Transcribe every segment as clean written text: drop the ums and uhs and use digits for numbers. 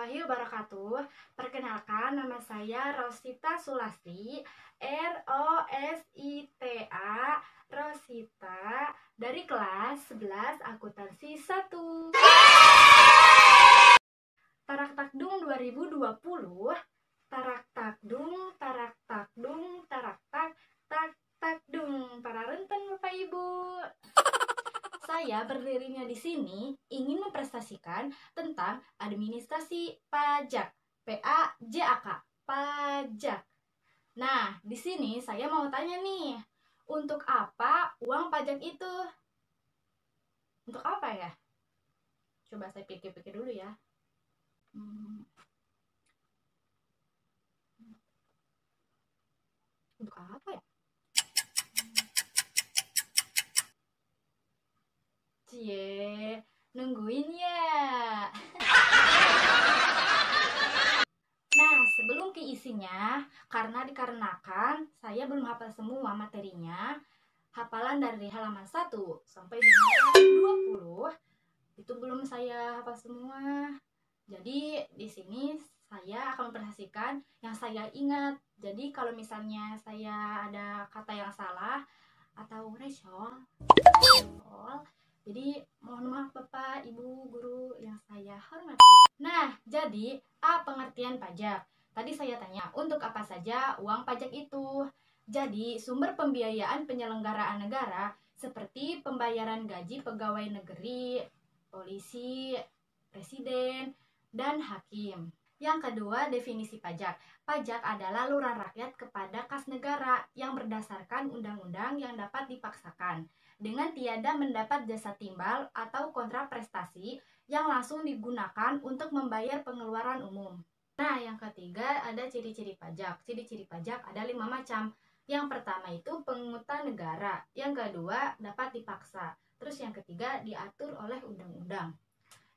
warahmatullahi wabarakatuh. Perkenalkan, nama saya Rosita Sulasti, ROSITA, Rosita, dari kelas 11 akuntansi 1. Tarak Takdung 2020. Tarak takdung, tarak takdung, tarak takdung. Para renten Bapak Ibu. Saya berdirinya di sini ingin mempresentasikan tentang administrasi pajak, PAJAK, pajak. Nah, di sini saya mau tanya nih, untuk apa uang pajak itu? Untuk apa ya? Coba saya pikir-pikir dulu ya. Untuk apa ya? Cie, nungguin ya. Nah, sebelum ke isinya, dikarenakan saya belum hafal semua materinya, hafalan dari halaman 1 sampai dengan 20 itu belum saya hafal semua. Jadi di sini saya akan mempresentasikan yang saya ingat. Jadi kalau misalnya saya ada kata yang salah atau resol, jadi mohon maaf Bapak, Ibu, Guru yang saya hormati. Nah, jadi pengertian pajak. Tadi saya tanya, untuk apa saja uang pajak itu? Jadi, sumber pembiayaan penyelenggaraan negara seperti pembayaran gaji pegawai negeri, polisi, presiden, dan hakim. Yang kedua, definisi pajak. Pajak adalah lurah rakyat kepada kas negara yang berdasarkan undang-undang yang dapat dipaksakan dengan tiada mendapat jasa timbal atau kontraprestasi yang langsung digunakan untuk membayar pengeluaran umum. Nah, yang ketiga ada ciri-ciri pajak. Ciri-ciri pajak ada 5 macam. Yang pertama itu pungutan negara, yang kedua dapat dipaksa, terus yang ketiga diatur oleh undang-undang.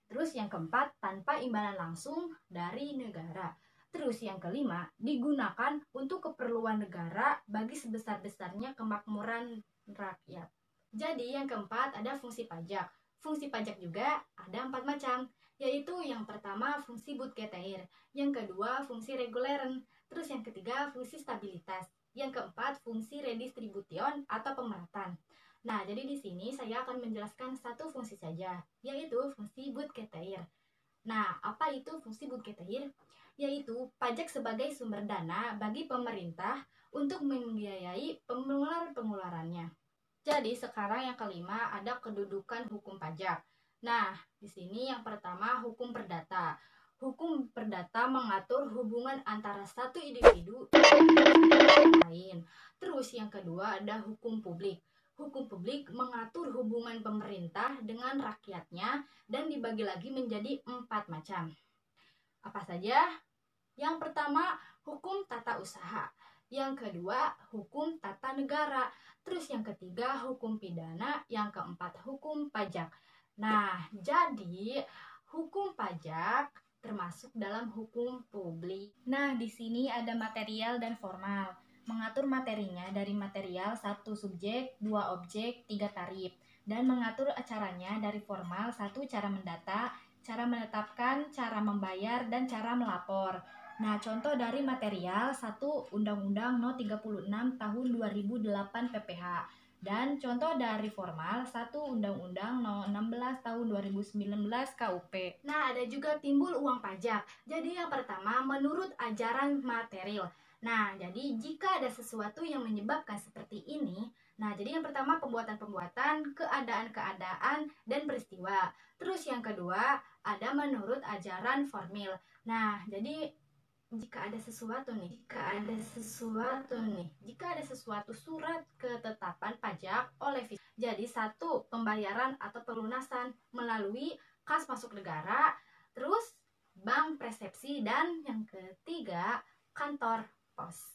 Terus yang keempat, tanpa imbalan langsung dari negara. Terus yang kelima, digunakan untuk keperluan negara bagi sebesar-besarnya kemakmuran rakyat. Jadi yang keempat ada fungsi pajak. Fungsi pajak juga ada 4 macam, yaitu yang pertama fungsi budgeteir, yang kedua fungsi reguleren, terus yang ketiga fungsi stabilitas, yang keempat fungsi redistribution atau pemerataan. Nah, jadi di sini saya akan menjelaskan satu fungsi saja, yaitu fungsi budgeteir. Nah, apa itu fungsi budgeteir? Yaitu pajak sebagai sumber dana bagi pemerintah untuk membiayai pengeluaran-pengeluarannya. Jadi, sekarang yang kelima ada kedudukan hukum pajak. Nah, di sini yang pertama hukum perdata. Hukum perdata mengatur hubungan antara satu individu dan lain. Terus yang kedua ada hukum publik. Hukum publik mengatur hubungan pemerintah dengan rakyatnya dan dibagi lagi menjadi 4 macam. Apa saja? Yang pertama, hukum tata usaha. Yang kedua, hukum tata negara. Terus yang ketiga, hukum pidana. Yang keempat, hukum pajak. Nah, jadi hukum pajak termasuk dalam hukum publik. Nah, di sini ada material dan formal. Mengatur materinya dari material 1 subjek, 2 objek, 3 tarif. Dan mengatur acaranya dari formal 1 cara mendata, cara menetapkan, cara membayar, dan cara melapor. Nah, contoh dari material 1 Undang-Undang No 36 Tahun 2008 PPH. Dan contoh dari formal 1 Undang-Undang No 16 Tahun 2019 KUP. Nah, ada juga timbul uang pajak. Jadi yang pertama menurut ajaran material. Nah, jadi jika ada sesuatu yang menyebabkan seperti ini, nah jadi yang pertama pembuatan-pembuatan, keadaan-keadaan, dan peristiwa. Terus yang kedua ada menurut ajaran formil. Nah, jadi jika ada sesuatu surat ketetapan pajak oleh jadi 1 pembayaran atau pelunasan melalui kas masuk negara, terus bank persepsi, dan yang ketiga kantor pos.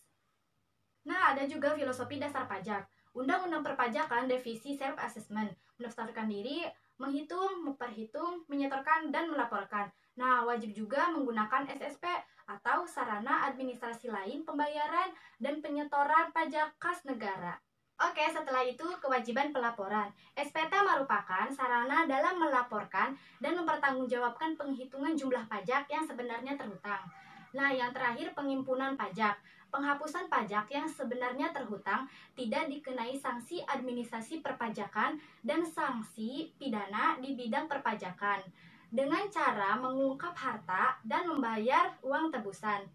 Nah, ada juga filosofi dasar pajak. Undang-undang perpajakan divisi self assessment, mendaftarkan diri, menghitung, memperhitung, menyetorkan, dan melaporkan. Nah, wajib juga menggunakan SSP atau sarana administrasi lain pembayaran dan penyetoran pajak kas negara. Oke, setelah itu kewajiban pelaporan. SPT merupakan sarana dalam melaporkan dan mempertanggungjawabkan penghitungan jumlah pajak yang sebenarnya terhutang. Nah, yang terakhir pengimpunan pajak. Penghapusan pajak yang sebenarnya terhutang tidak dikenai sanksi administrasi perpajakan dan sanksi pidana di bidang perpajakan dengan cara mengungkap harta dan membayar uang tebusan.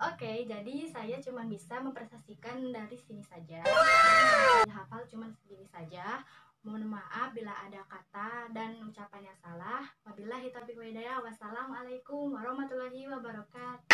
Oke, jadi saya cuma bisa mempresentasikan dari sini saja. Jadi hafal cuma segini saja. Mohon maaf bila ada kata dan ucapan yang salah. Wabillahi taufiq wa hidayah. Wassalamualaikum warahmatullahi wabarakatuh.